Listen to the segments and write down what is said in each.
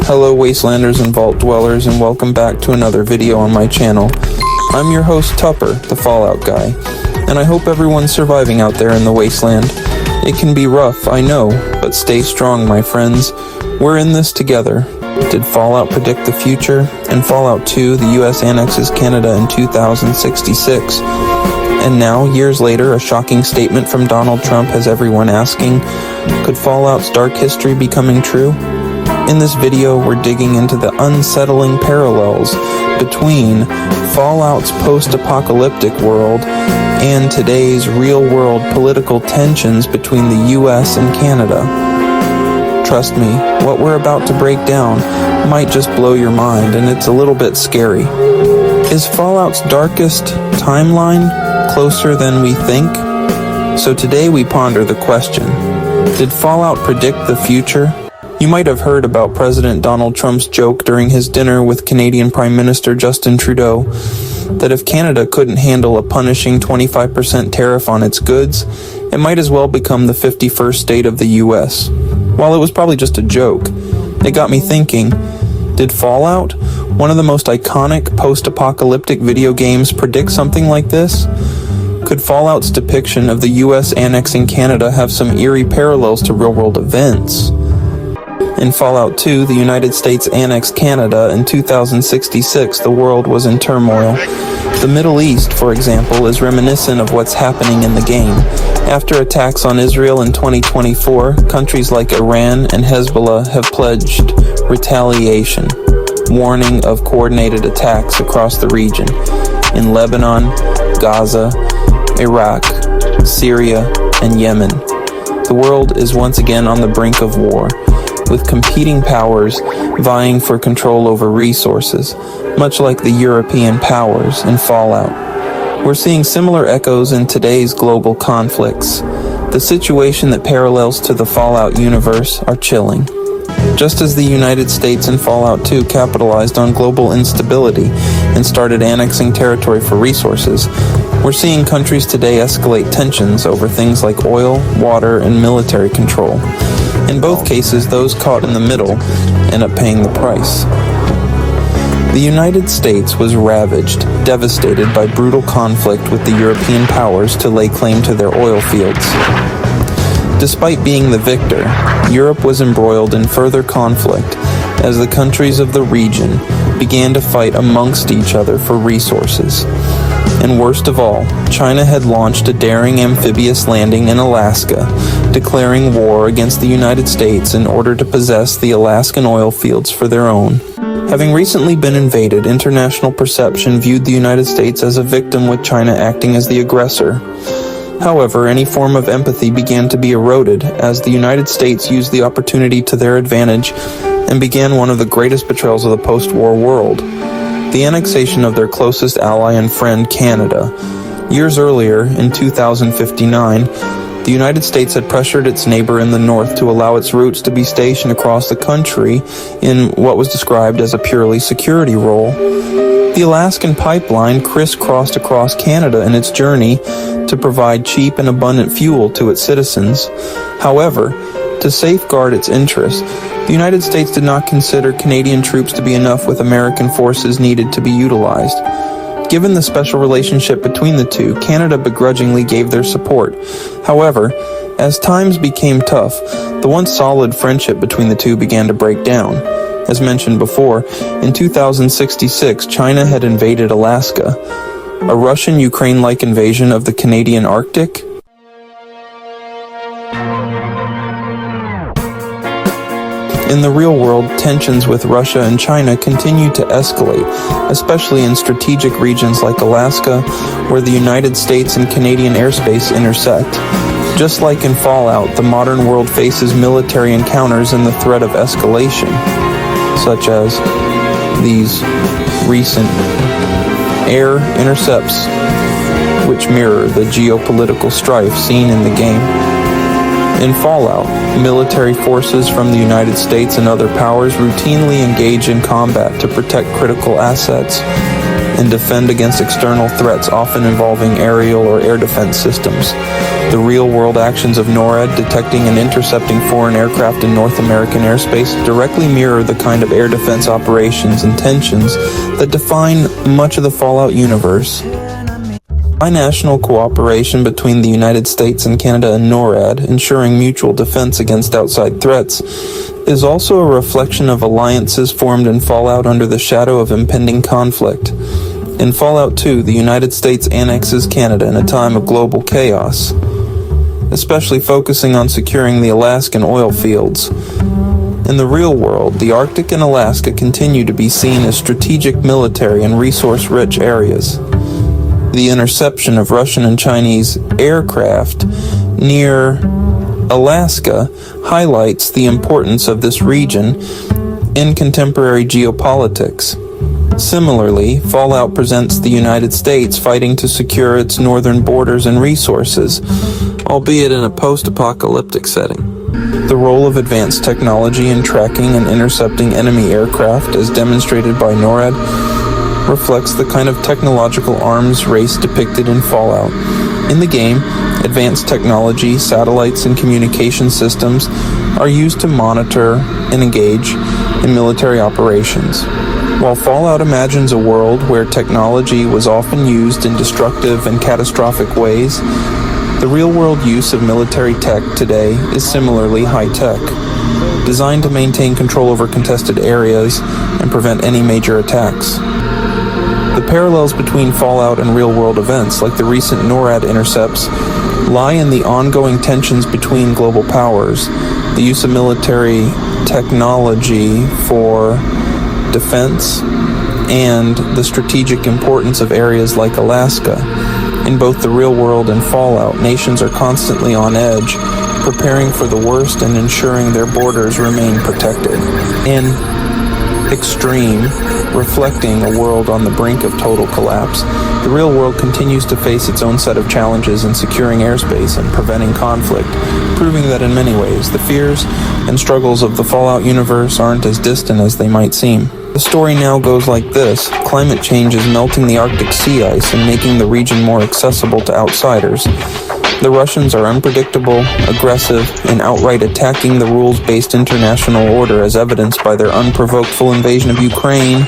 Hello Wastelanders and Vault Dwellers, and welcome back to another video on my channel. I'm your host Tupper, the Fallout guy, and I hope everyone's surviving out there in the wasteland. It can be rough, I know, but stay strong, my friends. We're in this together. Did Fallout predict the future? In Fallout 2, the US annexes Canada in 2066. And now, years later, a shocking statement from Donald Trump has everyone asking, could Fallout's dark history be coming true? In this video, we're digging into the unsettling parallels between Fallout's post-apocalyptic world and today's real-world political tensions between the US and Canada. Trust me, what we're about to break down might just blow your mind, and it's a little bit scary. Is Fallout's darkest timeline closer than we think? So today we ponder the question, did Fallout predict the future? You might have heard about President Donald Trump's joke during his dinner with Canadian Prime Minister Justin Trudeau that if Canada couldn't handle a punishing 25% tariff on its goods, it might as well become the 51st state of the US. While it was probably just a joke, it got me thinking, did Fallout, one of the most iconic post-apocalyptic video games, predict something like this? Could Fallout's depiction of the US annexing Canada have some eerie parallels to real-world events? In Fallout 2, the United States annexed Canada in 2066. The world was in turmoil. The Middle East, for example, is reminiscent of what's happening in the game. After attacks on Israel in 2024, countries like Iran and Hezbollah have pledged retaliation, warning of coordinated attacks across the region in Lebanon, Gaza, Iraq, Syria, and Yemen. The world is once again on the brink of war, with competing powers vying for control over resources, much like the European powers in Fallout. We're seeing similar echoes in today's global conflicts. The situation that parallels to the Fallout universe are chilling. Just as the United States in Fallout 2 capitalized on global instability and started annexing territory for resources, we're seeing countries today escalate tensions over things like oil, water, and military control. In both cases, those caught in the middle end up paying the price. The United States was ravaged, devastated by brutal conflict with the European powers to lay claim to their oil fields. Despite being the victor, Europe was embroiled in further conflict as the countries of the region began to fight amongst each other for resources. And worst of all, China had launched a daring amphibious landing in Alaska, declaring war against the United States in order to possess the Alaskan oil fields for their own. Having recently been invaded, international perception viewed the United States as a victim, with China acting as the aggressor. However, any form of empathy began to be eroded as the United States used the opportunity to their advantage and began one of the greatest betrayals of the post-war world, the annexation of their closest ally and friend, Canada. Years earlier, in 2059, the United States had pressured its neighbor in the north to allow its troops to be stationed across the country in what was described as a purely security role. The Alaskan pipeline crisscrossed across Canada in its journey to provide cheap and abundant fuel to its citizens. However, to safeguard its interests, the United States did not consider Canadian troops to be enough, with American forces needed to be utilized. Given the special relationship between the two, Canada begrudgingly gave their support. However, as times became tough, the once solid friendship between the two began to break down. As mentioned before, in 2066, China had invaded Alaska, a Russian-Ukraine-like invasion of the Canadian Arctic. In the real world, tensions with Russia and China continue to escalate, especially in strategic regions like Alaska, where the United States and Canadian airspace intersect. Just like in Fallout, the modern world faces military encounters and the threat of escalation, such as these recent air intercepts, which mirror the geopolitical strife seen in the game. In Fallout, military forces from the United States and other powers routinely engage in combat to protect critical assets. and defend against external threats, often involving aerial or air defense systems. The real-world actions of NORAD detecting and intercepting foreign aircraft in North American airspace directly mirror the kind of air defense operations and tensions that define much of the Fallout universe. Binational cooperation between the United States and Canada and NORAD, ensuring mutual defense against outside threats, is also a reflection of alliances formed in Fallout under the shadow of impending conflict. In Fallout 2, the United States annexes Canada in a time of global chaos, especially focusing on securing the Alaskan oil fields. In the real world, the Arctic and Alaska continue to be seen as strategic military and resource-rich areas. The interception of Russian and Chinese aircraft near Alaska highlights the importance of this region in contemporary geopolitics. Similarly, Fallout presents the United States fighting to secure its northern borders and resources, albeit in a post-apocalyptic setting. The role of advanced technology in tracking and intercepting enemy aircraft, as demonstrated by NORAD, reflects the kind of technological arms race depicted in Fallout. In the game, advanced technology, satellites, and communication systems are used to monitor and engage in military operations. While Fallout imagines a world where technology was often used in destructive and catastrophic ways, the real-world use of military tech today is similarly high-tech, designed to maintain control over contested areas and prevent any major attacks. The parallels between Fallout and real-world events, like the recent NORAD intercepts, lie in the ongoing tensions between global powers, the use of military technology for defense, and the strategic importance of areas like Alaska. In both the real world and Fallout, nations are constantly on edge, preparing for the worst and ensuring their borders remain protected. In Extreme, reflecting a world on the brink of total collapse, the real world continues to face its own set of challenges in securing airspace and preventing conflict, proving that in many ways, the fears and struggles of the Fallout universe aren't as distant as they might seem. The story now goes like this. Climate change is melting the Arctic sea ice and making the region more accessible to outsiders. The Russians are unpredictable, aggressive, and outright attacking the rules-based international order, as evidenced by their unprovoked full invasion of Ukraine.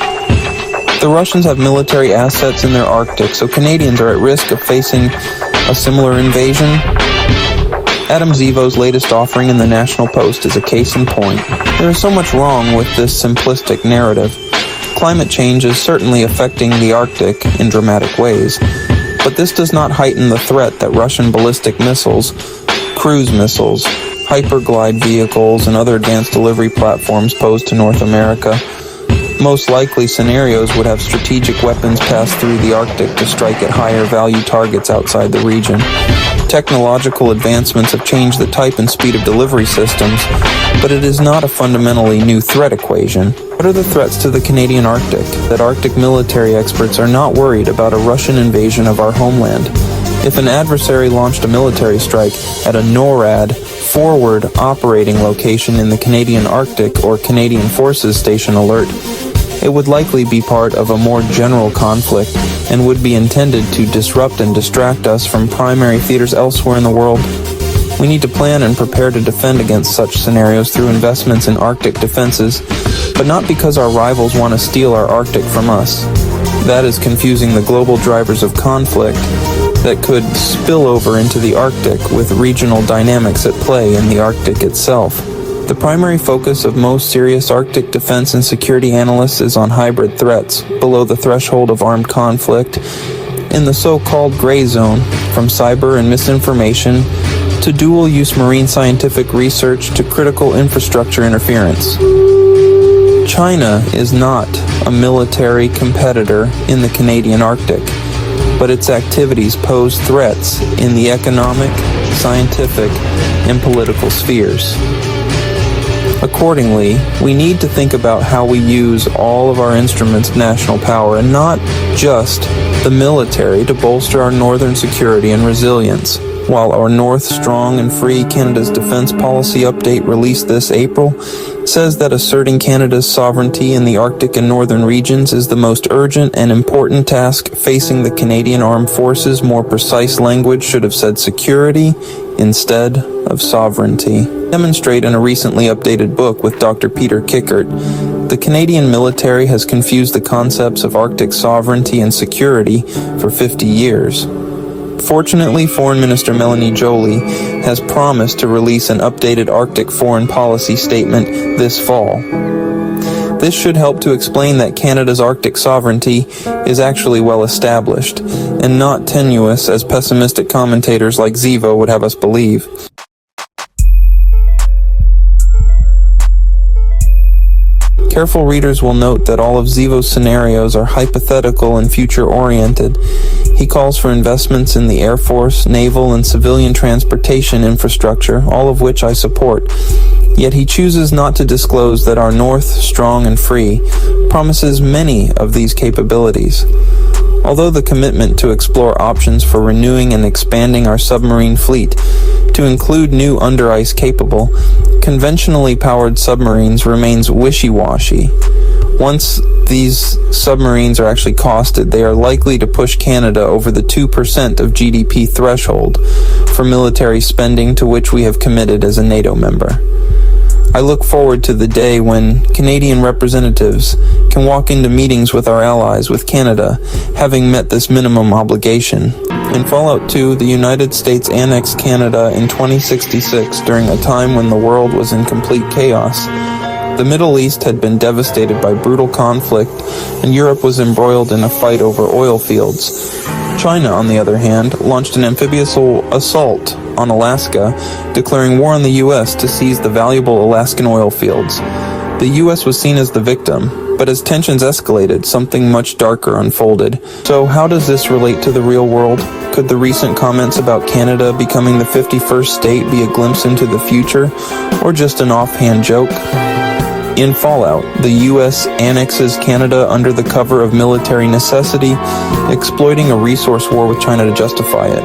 The Russians have military assets in their Arctic, so Canadians are at risk of facing a similar invasion. Adam Zivo's latest offering in the National Post is a case in point. There is so much wrong with this simplistic narrative. Climate change is certainly affecting the Arctic in dramatic ways, but this does not heighten the threat that Russian ballistic missiles, cruise missiles, hyperglide vehicles, and other advanced delivery platforms pose to North America. Most likely scenarios would have strategic weapons pass through the Arctic to strike at higher value targets outside the region. Technological advancements have changed the type and speed of delivery systems, but it is not a fundamentally new threat equation. What are the threats to the Canadian Arctic? That Arctic military experts are not worried about a Russian invasion of our homeland. If an adversary launched a military strike at a NORAD forward operating location in the Canadian Arctic or Canadian Forces Station Alert, it would likely be part of a more general conflict and would be intended to disrupt and distract us from primary theaters elsewhere in the world. We need to plan and prepare to defend against such scenarios through investments in Arctic defenses, but not because our rivals want to steal our Arctic from us. That is confusing the global drivers of conflict that could spill over into the Arctic with regional dynamics at play in the Arctic itself. The primary focus of most serious Arctic defense and security analysts is on hybrid threats, below the threshold of armed conflict, in the so-called gray zone, from cyber and misinformation to dual-use marine scientific research to critical infrastructure interference. China is not a military competitor in the Canadian Arctic, but its activities pose threats in the economic, scientific, and political spheres. Accordingly, we need to think about how we use all of our instruments of national power and not just the military to bolster our northern security and resilience. while our North Strong and Free Canada's Defence Policy Update released this April says that asserting Canada's sovereignty in the Arctic and northern regions is the most urgent and important task facing the Canadian Armed Forces. More precise language should have said security instead of sovereignty. Demonstrate in a recently updated book with Dr. Peter Kickert, the Canadian military has confused the concepts of Arctic sovereignty and security for 50 years. Fortunately, Foreign Minister Melanie Joly has promised to release an updated Arctic foreign policy statement this fall. This should help to explain that Canada's Arctic sovereignty is actually well established, and not tenuous as pessimistic commentators like Zivo would have us believe. Careful readers will note that all of Zivo's scenarios are hypothetical and future-oriented. He calls for investments in the Air Force, naval, and civilian transportation infrastructure, all of which I support. Yet he chooses not to disclose that our North, Strong and Free, promises many of these capabilities. Although the commitment to explore options for renewing and expanding our submarine fleet to include new under-ice capable, conventionally powered submarines remains wishy-washy. Once these submarines are actually costed, they are likely to push Canada over the 2% of GDP threshold for military spending to which we have committed as a NATO member. I look forward to the day when Canadian representatives can walk into meetings with our allies with Canada, having met this minimum obligation. In Fallout 2, the United States annexed Canada in 2066 during a time when the world was in complete chaos. The Middle East had been devastated by brutal conflict, and Europe was embroiled in a fight over oil fields. China, on the other hand, launched an amphibious assault on Alaska, declaring war on the U.S. to seize the valuable Alaskan oil fields. The U.S. was seen as the victim, but as tensions escalated, something much darker unfolded. So how does this relate to the real world? Could the recent comments about Canada becoming the 51st state be a glimpse into the future, or just an offhand joke? In Fallout, the U.S. annexes Canada under the cover of military necessity, exploiting a resource war with China to justify it.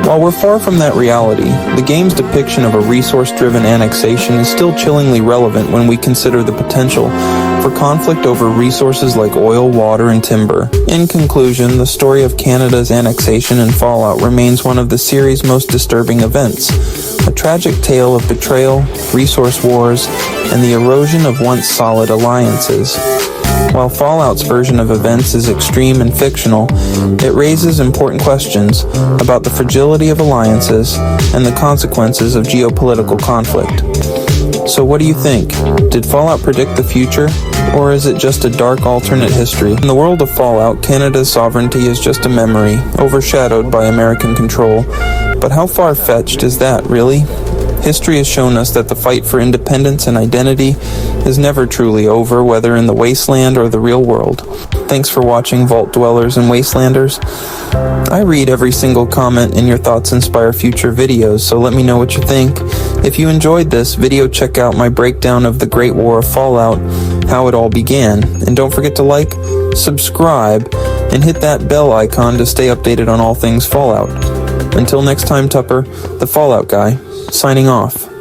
While we're far from that reality, the game's depiction of a resource-driven annexation is still chillingly relevant when we consider the potential for conflict over resources like oil, water, and timber. In conclusion, the story of Canada's annexation and fallout remains one of the series' most disturbing events, a tragic tale of betrayal, resource wars, and the erosion of once solid alliances. While Fallout's version of events is extreme and fictional, it raises important questions about the fragility of alliances and the consequences of geopolitical conflict. So what do you think? Did Fallout predict the future, or is it just a dark alternate history? In the world of Fallout, Canada's sovereignty is just a memory, overshadowed by American control. But how far-fetched is that, really? History has shown us that the fight for independence and identity is never truly over, whether in the wasteland or the real world. Thanks for watching, Vault Dwellers and Wastelanders. I read every single comment, and your thoughts inspire future videos, so let me know what you think. If you enjoyed this video, check out my breakdown of the Great War of Fallout, how it all began. And don't forget to like, subscribe, and hit that bell icon to stay updated on all things Fallout. Until next time, Tupper, the Fallout guy, signing off.